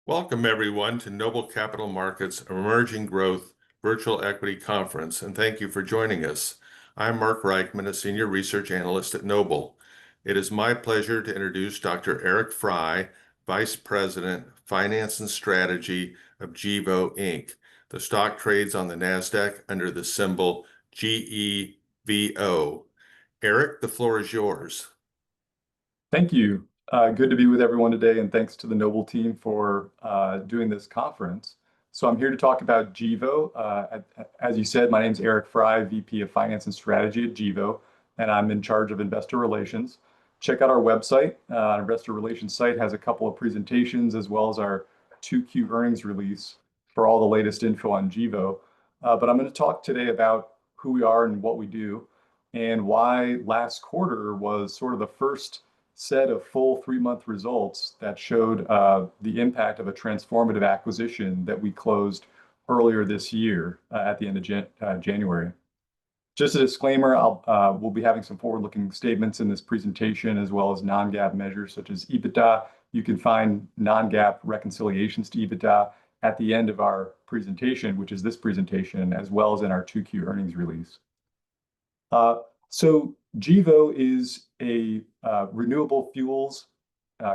Welcome, everyone, to Noble Capital Markets Emerging Growth Virtual Equity Conference, and thank you for joining us. I'm Mark Reichman, a Senior Research Analyst at Noble. It is my pleasure to introduce Dr. Eric Fry, Vice President, Finance and Strategy of Gevo, Inc. The stock trades on the NASDAQ under the symbol GEVO. Eric, the floor is yours. Thank you. Good to be with everyone today, and thanks to the Noble team for doing this conference. So I'm here to talk about Gevo. As you said, my name is Eric Fry, VP of Finance and Strategy at Gevo, and I'm in charge of investor relations. Check out our website. Our investor relations site has a couple of presentations as well as our 2Q earnings release for all the latest info on Gevo. But I'm going to talk today about who we are and what we do, and why last quarter was sort of the first set of full 3-month results that showed the impact of a transformative acquisition that we closed earlier this year at the end of January. Just a disclaimer, we'll be having some forward-looking statements in this presentation as well as non-GAAP measures such as EBITDA. You can find non-GAAP reconciliations to EBITDA at the end of our presentation, which is this presentation, as well as in our 2Q earnings release. So Gevo is a renewable fuels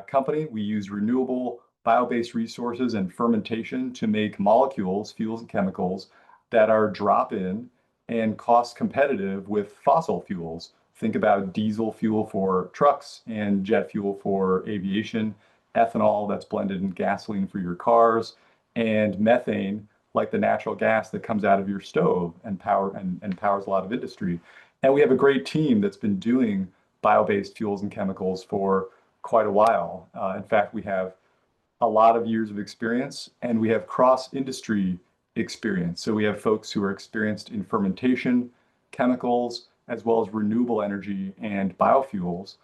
company. We use renewable bio-based resources and fermentation to make molecules, fuels, and chemicals that are drop-in and cost competitive with fossil fuels. Think about diesel fuel for trucks and jet fuel for aviation, ethanol that's blended in gasoline for your cars, and methane, like the natural gas that comes out of your stove and powers a lot of industry. And we have a great team that's been doing bio-based fuels and chemicals for quite a while. In fact, we have a lot of years of experience, and we have cross-industry experience. So we have folks who are experienced in fermentation, chemicals, as well as renewable energy and biofuels.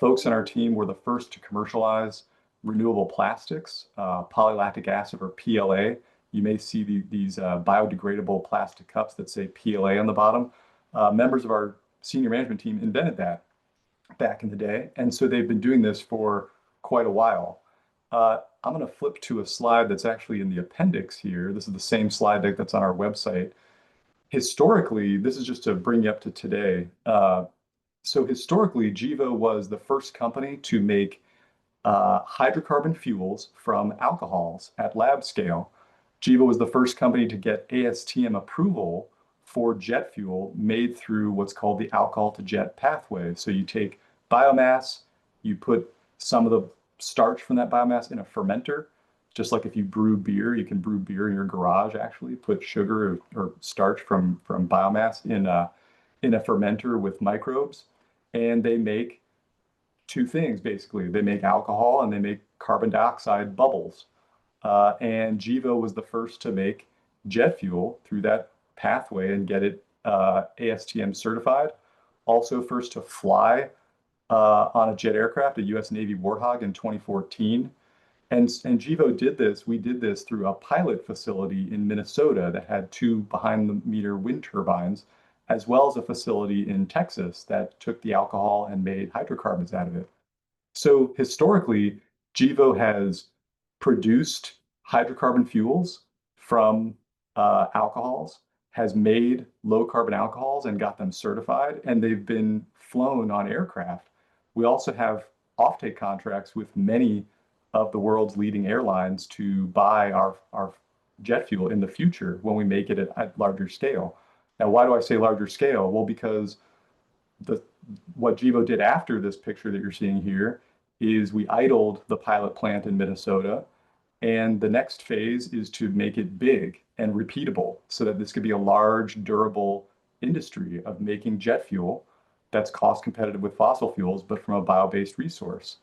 Folks on our team were the first to commercialize renewable plastics, polylactic acid, or PLA. You may see these biodegradable plastic cups that say PLA on the bottom. Members of our senior management team invented that back in the day, and so they've been doing this for quite a while. I'm going to flip to a slide that's actually in the appendix here. This is the same slide deck that's on our website. Historically, this is just to bring you up to today. So historically, Gevo was the first company to make hydrocarbon fuels from alcohols at lab scale. Gevo was the first company to get ASTM approval for jet fuel made through what's called the alcohol to jet pathway. So you take biomass, you put some of the starch from that biomass in a fermenter. Just like if you brew beer, you can brew beer in your garage, actually put sugar or starch from biomass in a fermenter with microbes. And they make two things, basically. They make alcohol and they make carbon dioxide bubbles. And Gevo was the first to make jet fuel through that pathway and get it ASTM certified. Also first to fly on a jet aircraft, a US Navy Warthog in 2014. And Gevo did this, we did this through a pilot facility in Minnesota that had 2 behind-the-meter wind turbines, as well as a facility in Texas that took the alcohol and made hydrocarbons out of it. So historically, Gevo has produced hydrocarbon fuels from alcohols, has made low carbon alcohols and got them certified, and they've been flown on aircraft. We also have offtake contracts with many of the world's leading airlines to buy our jet fuel in the future when we make it at larger scale. Now, why do I say larger scale? Well, because what Gevo did after this picture that you're seeing here is we idled the pilot plant in Minnesota, and the next phase is to make it big and repeatable so that this could be a large, durable industry of making jet fuel that's cost competitive with fossil fuels, but from a bio-based resource.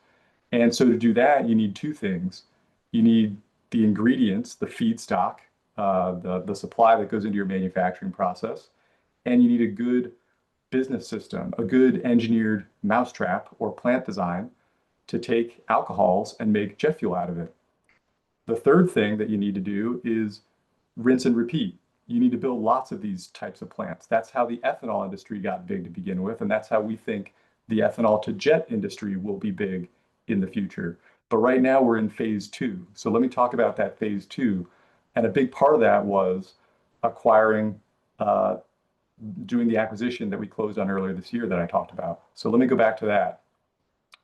And so to do that, you need 2 things. You need the ingredients, the feedstock, the supply that goes into your manufacturing process, and you need a good business system, a good engineered mousetrap or plant design to take alcohols and make jet fuel out of it. The third thing that you need to do is rinse and repeat. You need to build lots of these types of plants. That's how the ethanol industry got big to begin with, and that's how we think the ethanol to jet industry will be big in the future. But right now we're in phase two. So let me talk about that phase two. And a big part of that was acquiring, uh, doing the acquisition that we closed on earlier this year that I talked about. So let me go back to that.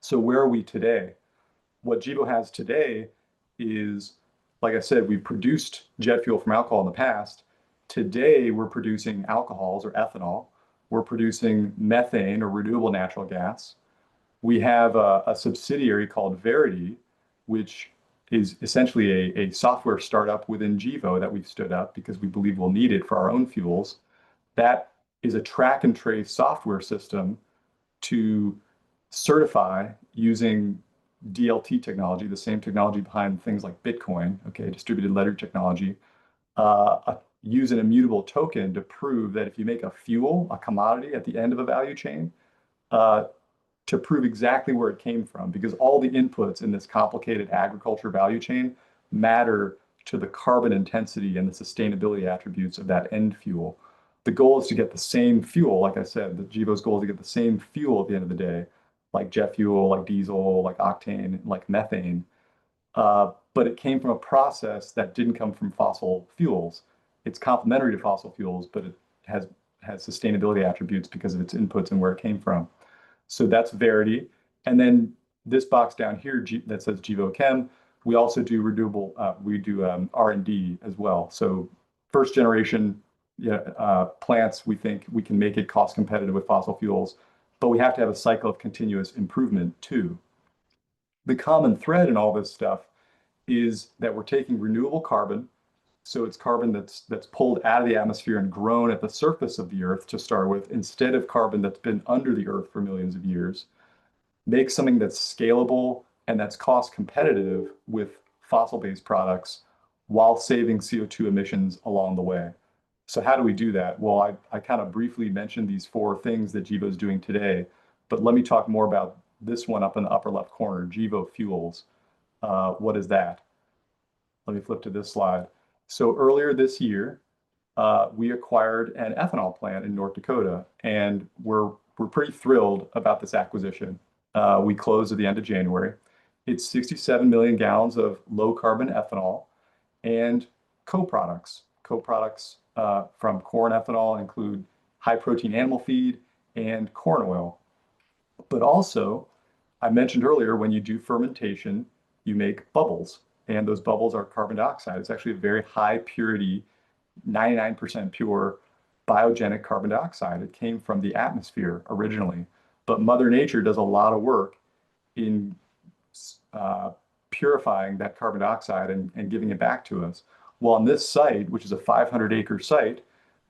So where are we today? What Gevo has today is, like I said, we produced jet fuel from alcohol in the past. Today, we're producing alcohols or ethanol. We're producing methane or renewable natural gas. We have a subsidiary called Verity, which is essentially a software startup within Gevo that we've stood up because we believe we'll need it for our own fuels. That is a track and trace software system to certify using DLT technology, the same technology behind things like Bitcoin, okay, distributed ledger technology, use an immutable token to prove that if you make a fuel, a commodity at the end of a value chain, uh, to prove exactly where it came from, because all the inputs in this complicated agriculture value chain matter to the carbon intensity and the sustainability attributes of that end fuel. The goal is to get the same fuel, like I said, the Gevo's goal is to get the same fuel at the end of the day, like jet fuel, like diesel, like octane, like methane. But it came from a process that didn't come from fossil fuels. It's complementary to fossil fuels, but it has has sustainability attributes because of its inputs and where it came from. So that's Verity. And then this box down here that says Gevo Chem, we also do renewable, we do R&D as well. So first generation, yeah, plants, we think we can make it cost competitive with fossil fuels, but we have to have a cycle of continuous improvement too. The common thread in all this stuff is that we're taking renewable carbon. So it's carbon that's pulled out of the atmosphere and grown at the surface of the earth to start with, instead of carbon that's been under the earth for millions of years. Make something that's scalable and that's cost competitive with fossil-based products while saving CO2 emissions along the way. So how do we do that? Well, I kind of briefly mentioned these four things that Gevo is doing today, but let me talk more about this one up in the upper left corner, Gevo Fuels. What is that? Let me flip to this slide. So earlier this year, we acquired an ethanol plant in North Dakota, and we're pretty thrilled about this acquisition. We closed at the end of January. It's 67 million gallons of low carbon ethanol and co-products. Co-products from corn ethanol include high protein animal feed and corn oil. But also, I mentioned earlier, when you do fermentation, you make bubbles, and those bubbles are carbon dioxide. It's actually a very high purity, 99% pure biogenic carbon dioxide. It came from the atmosphere originally, but Mother Nature does a lot of work in uh, purifying that carbon dioxide and giving it back to us. Well, on this site, which is a 500-acre site,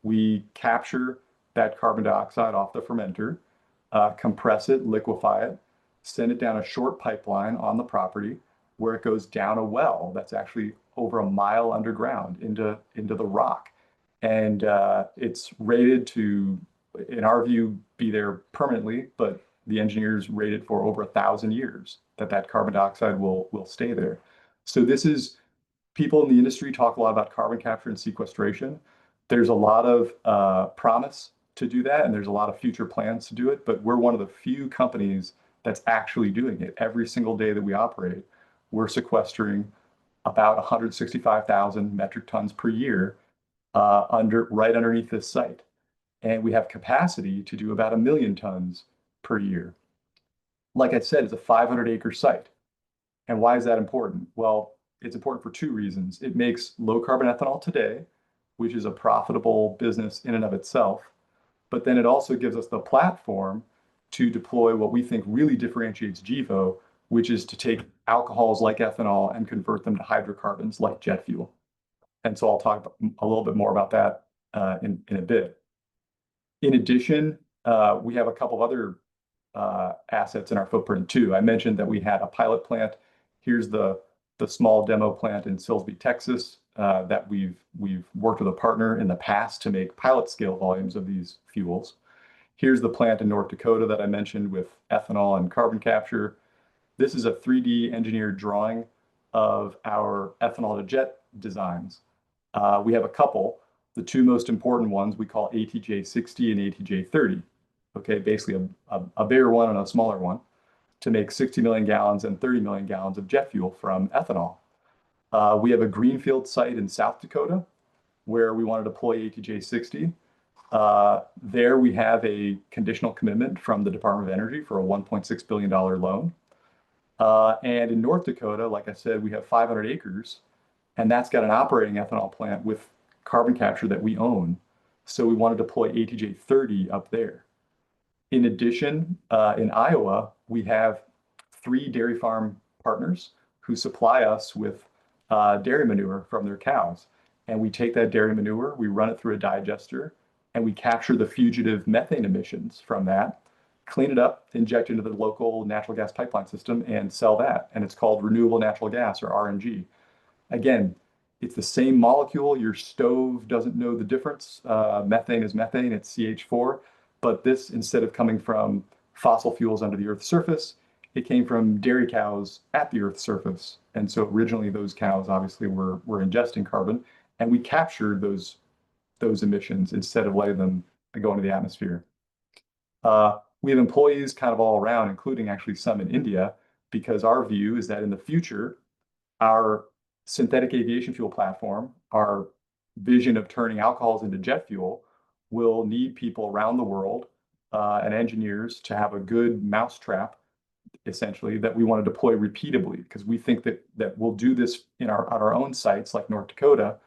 we capture that carbon dioxide off the fermenter, compress it, liquefy it, send it down a short pipeline on the property where it goes down a well that's actually over a mile underground into the rock. And it's rated to, in our view, be there permanently, but the engineers rated for over 1,000 years that carbon dioxide will stay there. So this is, people in the industry talk a lot about carbon capture and sequestration. There's a lot of promise to do that, and there's a lot of future plans to do it, but we're one of the few companies that's actually doing it. Every single day that we operate, we're sequestering about 165,000 metric tons per year right underneath this site. And we have capacity to do about 1 million tons per year. Like I said, it's a 500-acre site. And why is that important? Well, it's important for two reasons. It makes low carbon ethanol today, which is a profitable business in and of itself. But then it also gives us the platform to deploy what we think really differentiates Gevo, which is to take alcohols like ethanol and convert them to hydrocarbons like jet fuel. And so I'll talk a little bit more about that in a bit. In addition, we have a couple of other assets in our footprint too. I mentioned that we had a pilot plant. Here's the small demo plant in Silsbee, Texas, that we've worked with a partner in the past to make pilot scale volumes of these fuels. Here's the plant in North Dakota that I mentioned with ethanol and carbon capture. This is a 3D engineered drawing of our ethanol to jet designs. We have a couple. The two most important ones we call ATJ 60 and ATJ 30. Okay, basically a bigger one and a smaller one. to make 60 million gallons and 30 million gallons of jet fuel from ethanol. We have a greenfield site in South Dakota where we want to deploy ATJ-60. There we have a conditional commitment from the Department of Energy for a $1.6 billion loan. And in North Dakota, like I said, we have 500 acres, and that's got an operating ethanol plant with carbon capture that we own. So we want to deploy ATJ-30 up there. In addition, in Iowa, we have 3 dairy farm partners who supply us with dairy manure from their cows. And we take that dairy manure, we run it through a digester, and we capture the fugitive methane emissions from that, clean it up, inject it into the local natural gas pipeline system, and sell that. And it's called renewable natural gas, or RNG. Again, it's the same molecule. Your stove doesn't know the difference. Methane is methane, it's CH4. But this, instead of coming from fossil fuels under the Earth's surface, it came from dairy cows at the Earth's surface. And so originally those cows obviously were ingesting carbon, and we captured those emissions instead of letting them go into the atmosphere. We have employees kind of all around, including actually some in India, because our view is that in the future, our synthetic aviation fuel platform, our vision of turning alcohols into jet fuel, will need people around the world and engineers to have a good mousetrap, essentially, that we want to deploy repeatably, because we think that we'll do this on our own sites like North Dakota,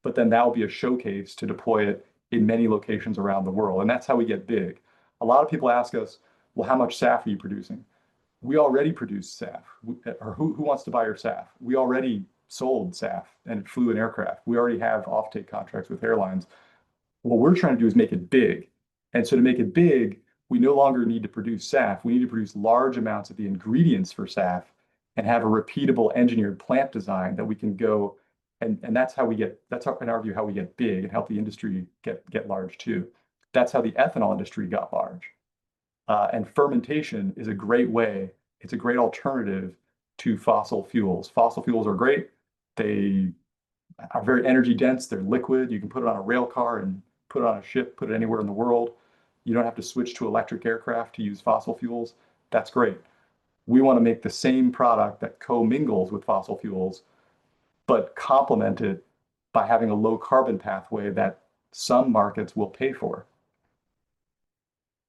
but then that will be a showcase to deploy it in many locations around the world. And that's how we get big. A lot of people ask us, well, how much SAF are you producing? We already produce SAF. Or who wants to buy your SAF? We already sold SAF and it flew in aircraft. We already have offtake contracts with airlines. What we're trying to do is make it big. And so to make it big, we no longer need to produce SAF. We need to produce large amounts of the ingredients for SAF and have a repeatable engineered plant design that we can go, and that's how we get, in our view, how we get big and help the industry get large too. That's how the ethanol industry got large. And fermentation is a great way, it's a great alternative to fossil fuels. Fossil fuels are great. They are very energy dense. They're liquid. You can put it on a rail car and put it on a ship, put it anywhere in the world. You don't have to switch to electric aircraft to use fossil fuels. That's great. We want to make the same product that commingles with fossil fuels, but complement it by having a low carbon pathway that some markets will pay for.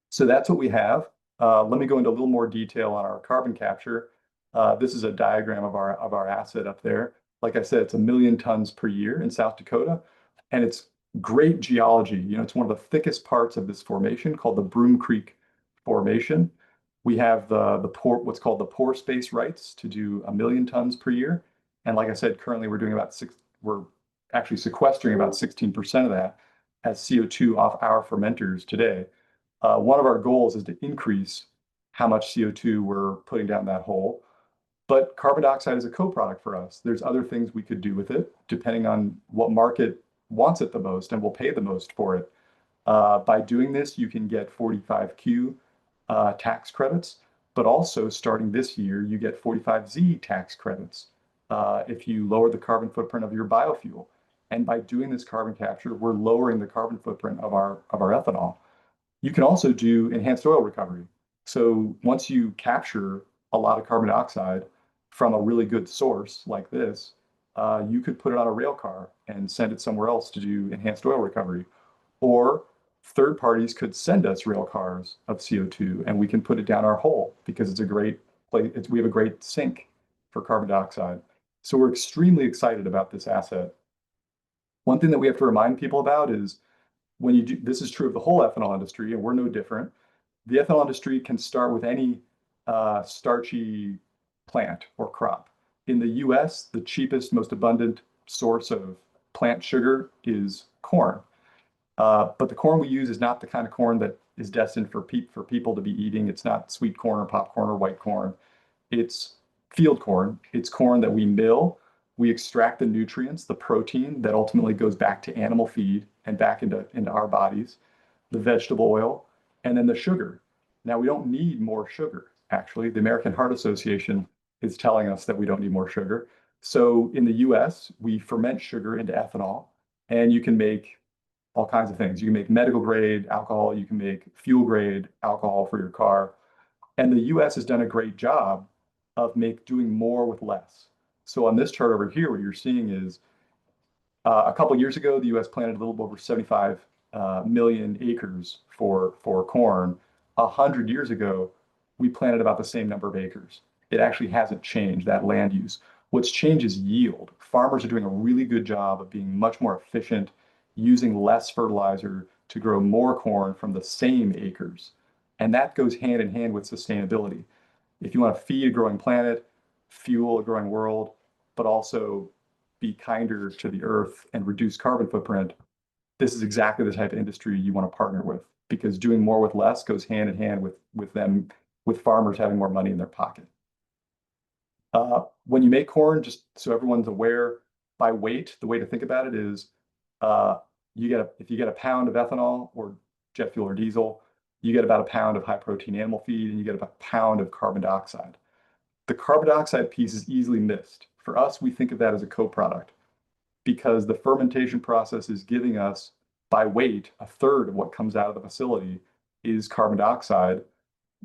So that's what we have. Let me go into a little more detail on our carbon capture. This is a diagram of our asset up there. Like I said, it's 1 million tons per year in South Dakota, and it's great geology. You know, it's one of the thickest parts of this formation called the Broom Creek Formation. We have what's called the pore space rights to do 1 million tons per year. And like I said, currently we're actually sequestering about 16% of that as CO2 off our fermenters today. One of our goals is to increase how much CO2 we're putting down that hole. But carbon dioxide is a co-product for us. There's other things we could do with it, depending on what market wants it the most and will pay the most for it. By doing this, you can get 45Q tax credits, but also starting this year, you get 45Z tax credits if you lower the carbon footprint of your biofuel. And by doing this carbon capture, we're lowering the carbon footprint of our ethanol. You can also do enhanced oil recovery. So once you capture a lot of carbon dioxide from a really good source like this, you could put it on a rail car and send it somewhere else to do enhanced oil recovery. Or third parties could send us rail cars of CO2 and we can put it down our hole because it's a great place. We have a great sink for carbon dioxide. So we're extremely excited about this asset. One thing that we have to remind people about is when you do, this is true of the whole ethanol industry, and we're no different. The ethanol industry can start with any starchy plant or crop. In the US, the cheapest, most abundant source of plant sugar is corn. But the corn we use is not the kind of corn that is destined for people to be eating. It's not sweet corn or popcorn or white corn. It's field corn. It's corn that we mill. We extract the nutrients, the protein that ultimately goes back to animal feed and back into our bodies, the vegetable oil, and then the sugar. Now, we don't need more sugar, actually. The American Heart Association is telling us that we don't need more sugar. So in the US, we ferment sugar into ethanol, and you can make all kinds of things. You can make medical grade alcohol, you can make fuel grade alcohol for your car. And the US has done a great job of doing more with less. So on this chart over here, what you're seeing is a couple of years ago, the US planted a little over 75 million acres for corn. 100 years ago, we planted about the same number of acres. It actually hasn't changed that land use. What's changed is yield. Farmers are doing a really good job of being much more efficient, using less fertilizer to grow more corn from the same acres. And that goes hand in hand with sustainability. If you want to feed a growing planet, fuel a growing world, but also be kinder to the earth and reduce carbon footprint, this is exactly the type of industry you want to partner with, because doing more with less goes hand in hand with farmers having more money in their pocket. When you make corn, just so everyone's aware, by weight, the way to think about it is uh, if you get a pound of ethanol or jet fuel or diesel, you get about a pound of high protein animal feed, and you get about a pound of carbon dioxide. The carbon dioxide piece is easily missed. For us, we think of that as a co-product because the fermentation process is giving us, by weight, a third of what comes out of the facility is carbon dioxide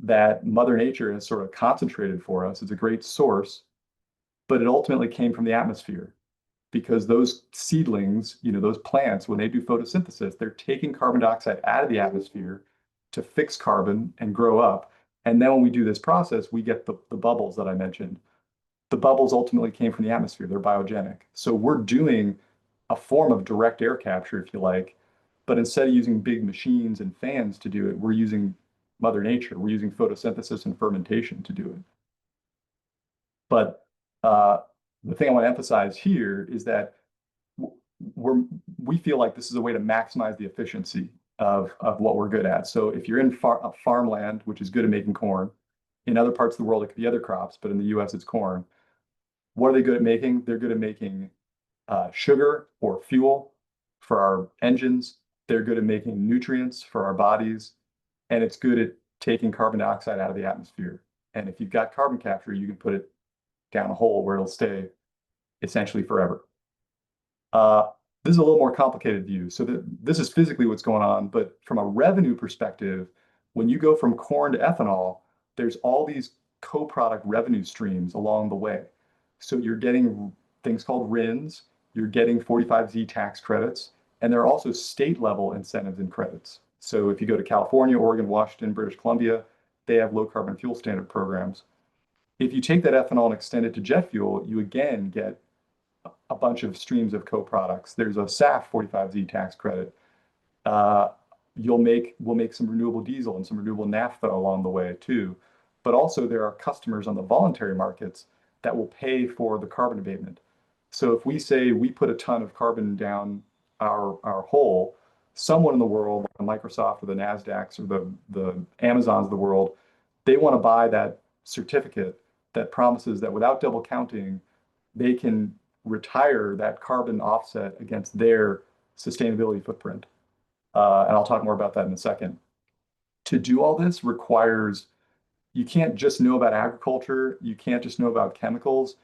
that Mother Nature has sort of concentrated for us. It's a great source, but it ultimately came from the atmosphere because those seedlings, those plants, when they do photosynthesis, they're taking carbon dioxide out of the atmosphere to fix carbon and grow up. And then when we do this process, we get the bubbles that I mentioned. The bubbles ultimately came from the atmosphere. They're biogenic. So we're doing a form of direct air capture, if you like, but instead of using big machines and fans to do it, we're using Mother Nature. We're using photosynthesis and fermentation to do it. But uh, the thing I want to emphasize here is that we're we feel like this is a way to maximize the efficiency of what we're good at. So if you're in farmland, which is good at making corn, in other parts of the world it could be other crops, but in the US it's corn. What are they good at making? They're good at making sugar or fuel for our engines. They're good at making nutrients for our bodies, and it's good at taking carbon dioxide out of the atmosphere. And if you've got carbon capture, you can put it down a hole where it'll stay essentially forever. Uh, this is a little more complicated view. So this is physically what's going on, but from a revenue perspective, when you go from corn to ethanol, there's all these co-product revenue streams along the way. So you're getting things called RINs, you're getting 45Z tax credits, and there are also state level incentives and credits. So if you go to California, Oregon, Washington, British Columbia, they have low carbon fuel standard programs. If you take that ethanol and extend it to jet fuel, you again get a bunch of streams of co-products. There's a SAF 45Z tax credit. Uh, we'll make some renewable diesel and some renewable naphtha along the way too. But also there are customers on the voluntary markets that will pay for the carbon abatement. So if we say we put a ton of carbon down our hole, someone in the world, like Microsoft or the NASDAQs or the Amazons of the world, they want to buy that certificate that promises that without double counting, they can retire that carbon offset against their sustainability footprint. And I'll talk more about that in a second. To do all this requires, you can't just know about agriculture. You can't just know about chemicals.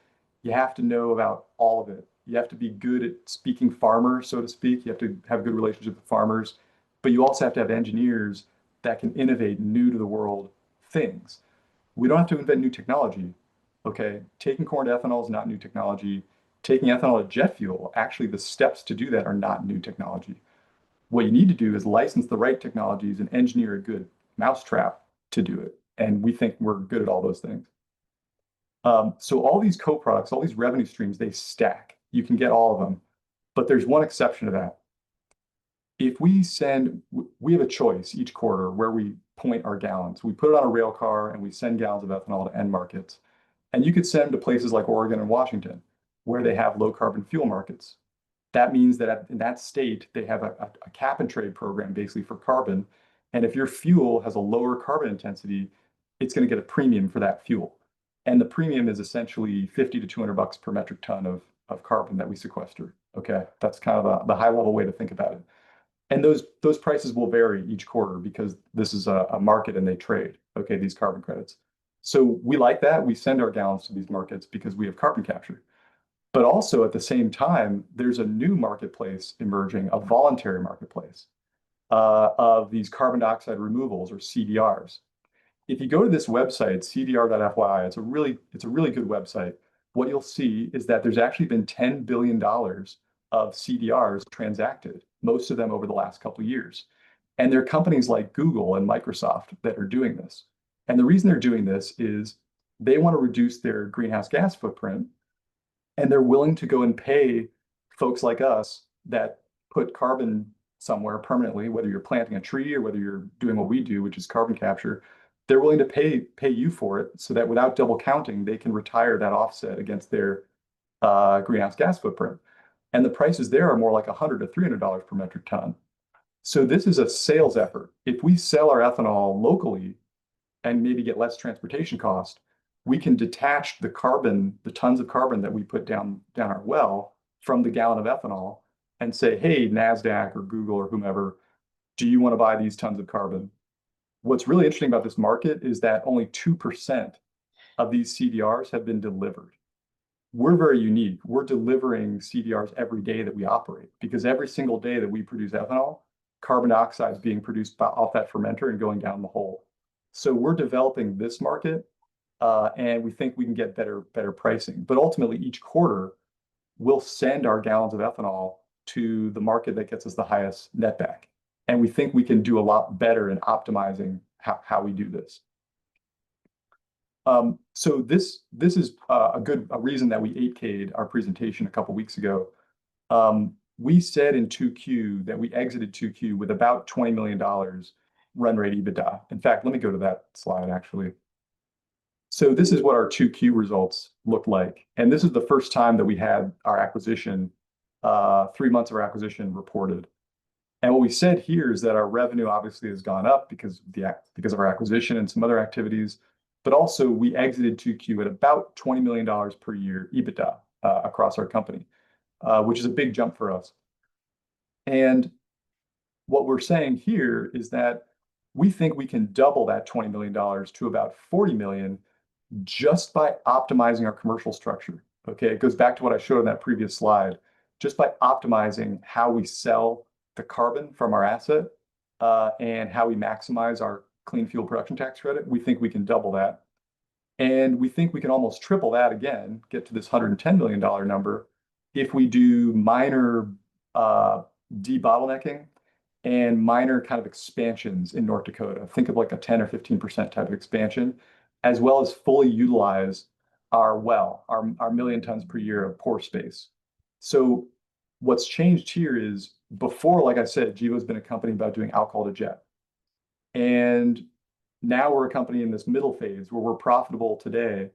You have to know about all of it. You have to be good at speaking farmer, so to speak. You have to have a good relationship with farmers, but you also have to have engineers that can innovate new to the world things. We don't have to invent new technology. Okay, taking corn to ethanol is not new technology. Taking ethanol to jet fuel, actually the steps to do that are not new technology. What you need to do is license the right technologies and engineer a good mousetrap to do it. And we think we're good at all those things. So all these co-products, all these revenue streams, they stack. You can get all of them, but there's one exception to that. If we have a choice each quarter where we point our gallons. We put it on a rail car and we send gallons of ethanol to end markets. And you could send them to places like Oregon and Washington, where they have low carbon fuel markets. That means that in that state, they have a cap and trade program basically for carbon. And if your fuel has a lower carbon intensity, it's going to get a premium for that fuel. And the premium is essentially 50 to 200 bucks per metric ton of carbon that we sequester. Okay, that's kind of the high level way to think about it. And those prices will vary each quarter because this is a market and they trade, okay, these carbon credits. So we like that. We send our gallons to these markets because we have carbon capture. But also at the same time, there's a new marketplace emerging, a voluntary marketplace of these carbon dioxide removals or CDRs. if you go to this website, cdr.fyi, it's a really good website. What you'll see is that there's actually been $10 billion of CDRs transacted, most of them over the last couple of years. And there are companies like Google and Microsoft that are doing this. And the reason they're doing this is they want to reduce their greenhouse gas footprint, and they're willing to go and pay folks like us that put carbon somewhere permanently, whether you're planting a tree or whether you're doing what we do, which is carbon capture. They're willing to pay you for it so that without double counting, they can retire that offset against their greenhouse gas footprint. And the prices there are more like $100 to $300 per metric ton. So this is a sales effort. If we sell our ethanol locally and maybe get less transportation cost, we can detach the carbon, the tons of carbon that we put down our well from the gallon of ethanol and say, hey, NASDAQ or Google or whomever, do you want to buy these tons of carbon? What's really interesting about this market is that only 2% of these CDRs have been delivered. We're very unique. We're delivering CDRs every day that we operate, because every single day that we produce ethanol, carbon dioxide is being produced off that fermenter and going down the hole. So we're developing this market, and we think we can get better pricing. But ultimately, each quarter, we'll send our gallons of ethanol to the market that gets us the highest netback. And we think we can do a lot better in optimizing how we do this. So this is a reason that we 8K'd our presentation a couple weeks ago. We said in 2Q that we exited 2Q with about $20 million run rate EBITDA. In fact, let me go to that slide actually. So this is what our 2Q results look like. And this is the first time that we had our acquisition, 3 months of our acquisition reported. And what we said here is that our revenue obviously has gone up because of our acquisition and some other activities, but also we exited 2Q at about $20 million per year EBITDA across our company, which is a big jump for us. And what we're saying here is that we think we can double that $20 million to about $40 million just by optimizing our commercial structure. Okay, it goes back to what I showed on that previous slide. Just by optimizing how we sell the carbon from our asset and how we maximize our clean fuel production tax credit, we think we can double that. And we think we can almost triple that again, get to this $110 million number, if we do minor debottlenecking and minor kind of expansions in North Dakota. Think of like a 10 or 15% type of expansion, as well as fully utilize our well, our million tons per year of pore space. So what's changed here is, before, like I said, Gevo's been a company about doing alcohol to jet. And now we're a company in this middle phase where we're profitable today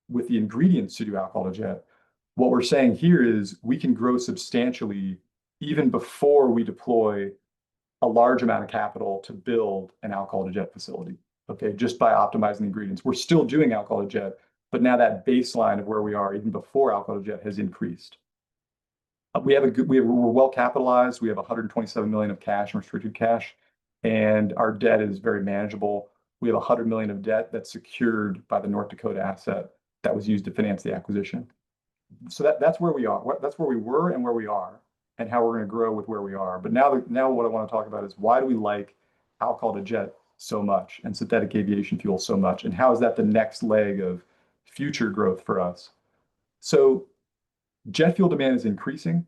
with the ingredients to do alcohol to jet. What we're saying here is we can grow substantially even before we deploy a large amount of capital to build an alcohol to jet facility. Okay, just by optimizing the ingredients. We're still doing alcohol to jet, but now that baseline of where we are even before alcohol to jet has increased. We're well capitalized. We have 127 million of cash and restricted cash, and our debt is very manageable. We have 100 million of debt that's secured by the North Dakota asset that was used to finance the acquisition. So that's where we are. That's where we were and where we are, and how we're going to grow with where we are. But now what I want to talk about is, why do we like alcohol to jet so much and synthetic aviation fuel so much, and how is that the next leg of future growth for us? So jet fuel demand is increasing,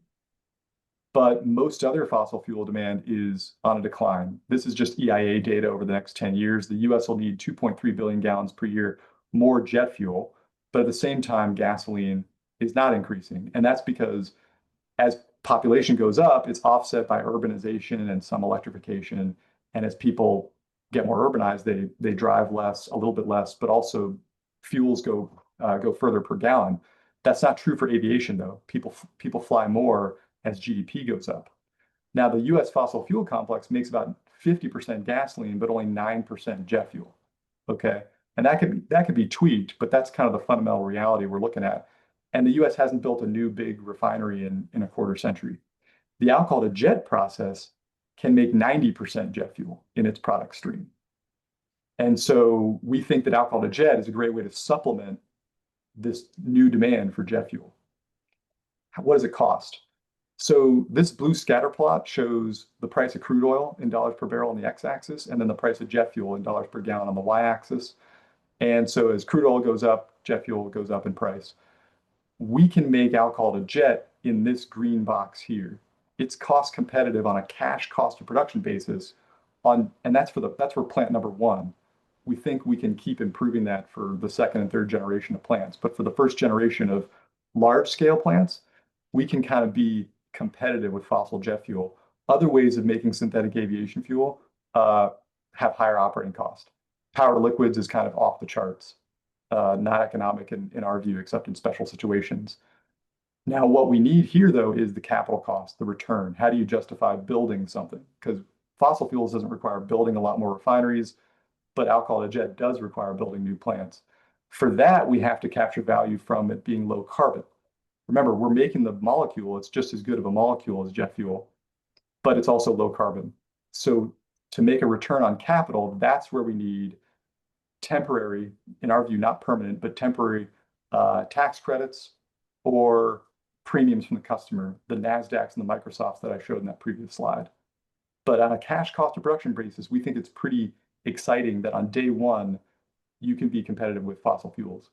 but most other fossil fuel demand is on a decline. This is just EIA data over the next 10 years. The US will need 2.3 billion gallons per year more jet fuel, but at the same time, gasoline is not increasing. And that's because as population goes up, it's offset by urbanization and some electrification. And as people get more urbanized, they drive less, a little bit less, but also fuels go further per gallon. That's not true for aviation, though. People fly more as GDP goes up. Now, the US fossil fuel complex makes about 50% gasoline, but only 9% jet fuel. Okay, and that could be tweaked, but that's kind of the fundamental reality we're looking at. And the US hasn't built a new big refinery in a quarter century. The alcohol to jet process can make 90% jet fuel in its product stream. And so we think that alcohol to jet is a great way to supplement this new demand for jet fuel. What does it cost? So this blue scatter plot shows the price of crude oil in dollars per barrel on the x-axis, and then the price of jet fuel in dollars per gallon on the y-axis. And so as crude oil goes up, jet fuel goes up in price. We can make alcohol to jet in this green box here. It's cost competitive on a cash cost of production basis and that's for plant number one. We think we can keep improving that for the second and third generation of plants. But for the first generation of large scale plants, we can kind of be competitive with fossil jet fuel. Other ways of making synthetic aviation fuel uh, have higher operating cost. Power to liquids is kind of off the charts, not economic in our view, except in special situations. Now, what we need here, though, is the capital cost, the return. How do you justify building something? Because fossil fuels doesn't require building a lot more refineries, but alcohol to jet does require building new plants. For that, we have to capture value from it being low carbon. Remember, we're making the molecule, it's just as good of a molecule as jet fuel, but it's also low carbon. So to make a return on capital, that's where we need temporary, in our view, not permanent, but temporary tax credits or premiums from the customer, the NASDAQs and the Microsofts that I showed in that previous slide. But on a cash cost of production basis, we think it's pretty exciting that on day one, you can be competitive with fossil fuels.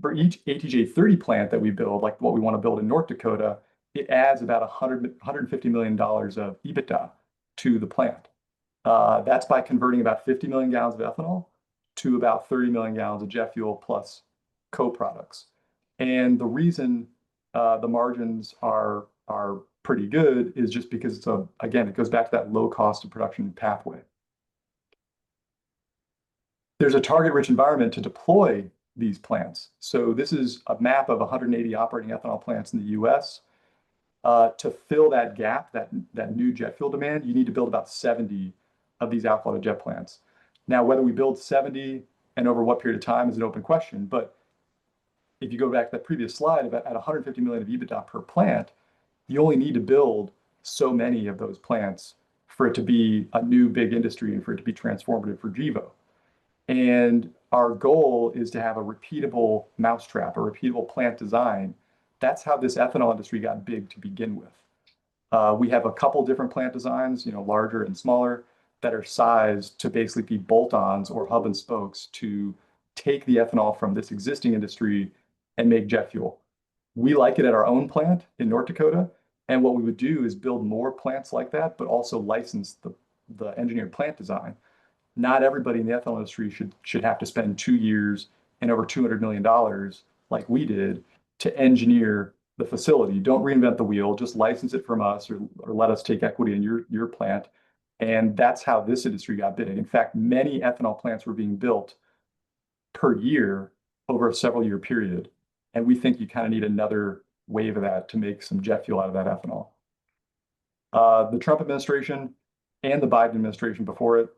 For each ATJ-30 plant that we build, like what we want to build in North Dakota, it adds about $150 million of EBITDA to the plant. That's by converting about 50 million gallons of ethanol to about 30 million gallons of jet fuel plus co-products. And the reason the margins are pretty good is just because again, it goes back to that low cost of production pathway. There's a target-rich environment to deploy these plants. So this is a map of 180 operating ethanol plants in the US. To fill that gap, that new jet fuel demand, you need to build about 70 of these alcohol to jet plants. Now, whether we build 70 and over what period of time is an open question, but if you go back to that previous slide, at 150 million of EBITDA per plant, you only need to build so many of those plants for it to be a new big industry and for it to be transformative for Gevo. And our goal is to have a repeatable mousetrap, a repeatable plant design. That's how this ethanol industry got big to begin with. We have a couple different plant designs, larger and smaller, that are sized to basically be bolt-ons or hub and spokes to take the ethanol from this existing industry and make jet fuel. We like it at our own plant in North Dakota. And what we would do is build more plants like that, but also license the engineered plant design. Not everybody in the ethanol industry should have to spend 2 years and over $200 million like we did to engineer the facility. Don't reinvent the wheel, just license it from us or let us take equity in your plant. And that's how this industry got big. In fact, many ethanol plants were being built per year over a several year period. And we think you kind of need another wave of that to make some jet fuel out of that ethanol. The Trump administration and the Biden administration before it,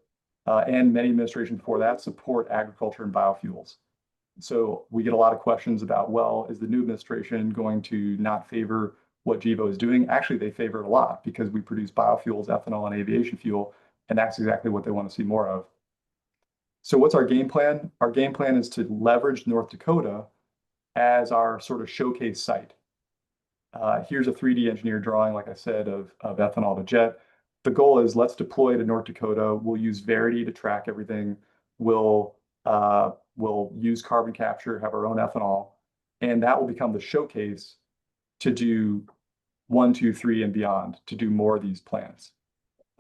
and many administrations before that, support agriculture and biofuels. So we get a lot of questions about, well, is the new administration going to not favor what Gevo is doing? Actually, they favor it a lot because we produce biofuels, ethanol, and aviation fuel, and that's exactly what they want to see more of. So what's our game plan? Our game plan is to leverage North Dakota as our sort of showcase site. Here's a 3D engineered drawing, like I said, of ethanol to jet. The goal is let's deploy to North Dakota. We'll use Verity to track everything. We'll use carbon capture, have our own ethanol, and that will become the showcase to do 1, 2, 3, and beyond, to do more of these plants,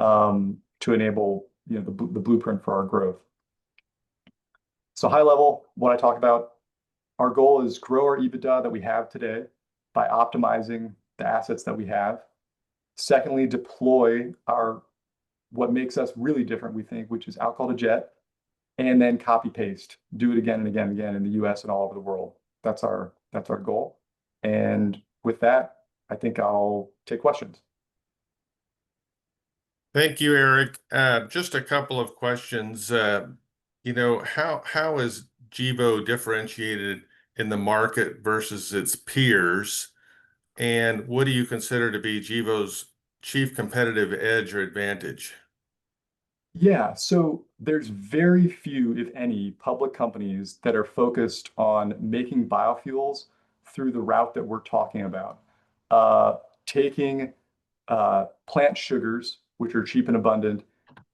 to enable the blueprint for our growth. So high level, what I talk about, our goal is grow our EBITDA that we have today by optimizing the assets that we have. Secondly, deploy what makes us really different, we think, which is alcohol to jet, and then copy paste, do it again and again and again in the US and all over the world. That's our goal. And with that, I think I'll take questions. Thank you, Eric. Just a couple of questions. How is Gevo differentiated in the market versus its peers? And what do you consider to be Gevo's chief competitive edge or advantage? Yeah, so there's very few, if any, public companies that are focused on making biofuels through the route that we're talking about. taking plant sugars, which are cheap and abundant,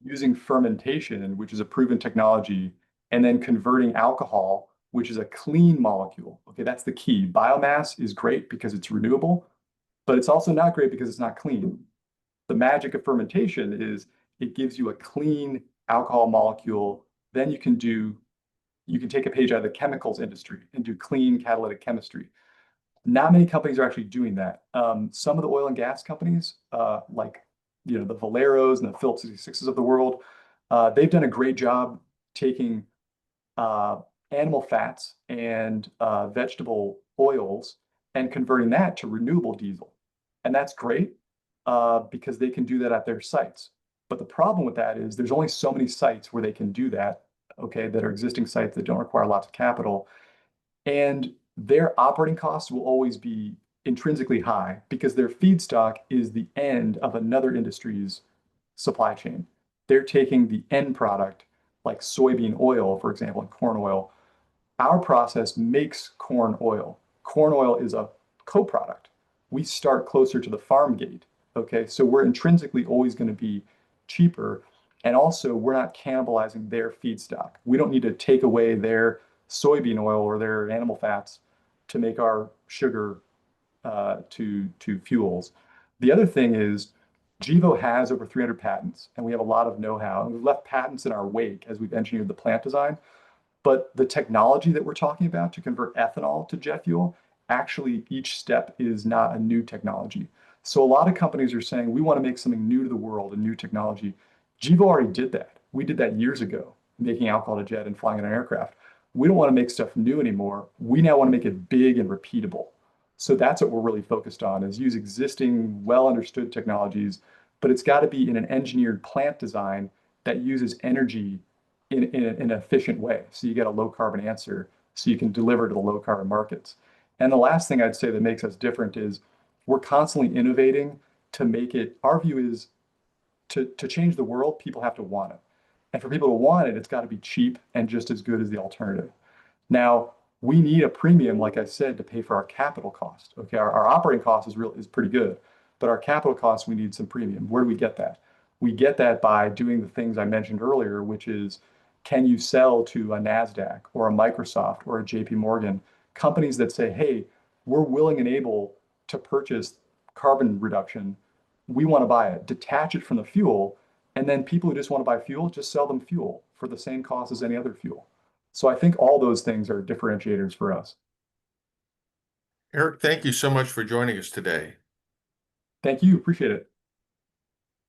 using fermentation, which is a proven technology, and then converting alcohol, which is a clean molecule. Okay, that's the key. Biomass is great because it's renewable, but it's also not great because it's not clean. The magic of fermentation is it gives you a clean alcohol molecule. Then you can take a page out of the chemicals industry and do clean catalytic chemistry. Not many companies are actually doing that. Some of the oil and gas companies, like the Valeros and the Phillips 66s of the world, they've done a great job taking uh, animal fats and vegetable oils and converting that to renewable diesel. And that's great because they can do that at their sites. But the problem with that is there's only so many sites where they can do that, okay, that are existing sites that don't require lots of capital. And their operating costs will always be intrinsically high because their feedstock is the end of another industry's supply chain. They're taking the end product, like soybean oil, for example, and corn oil. Our process makes corn oil. Corn oil is a co-product. We start closer to the farm gate. Okay, so we're intrinsically always going to be cheaper. And also, we're not cannibalizing their feedstock. We don't need to take away their soybean oil or their animal fats to make our sugar to fuels. The other thing is Gevo has over 300 patents, and we have a lot of know-how. And we've left patents in our wake as we've engineered the plant design. But the technology that we're talking about to convert ethanol to jet fuel, actually each step is not a new technology. So a lot of companies are saying, we want to make something new to the world, a new technology. Gevo already did that. We did that years ago, making alcohol to jet and flying in an aircraft. We don't want to make stuff new anymore. We now want to make it big and repeatable. So that's what we're really focused on, is use existing, well understood technologies, but it's got to be in an engineered plant design that uses energy in an efficient way. So you get a low carbon answer so you can deliver to the low carbon markets. And the last thing I'd say that makes us different is we're constantly innovating to make it, our view is to change the world, people have to want it. And for people to want it, it's got to be cheap and just as good as the alternative. Now, we need a premium, like I said, to pay for our capital cost. Okay, our operating cost is pretty good, but our capital cost, we need some premium. Where do we get that? We get that by doing the things I mentioned earlier, which is can you sell to a NASDAQ or a Microsoft or a JP Morgan, companies that say, hey, we're willing and able to purchase carbon reduction. We want to buy it, detach it from the fuel, and then people who just want to buy fuel, just sell them fuel for the same cost as any other fuel. So I think all those things are differentiators for us. Eric, thank you so much for joining us today. Thank you. Appreciate it.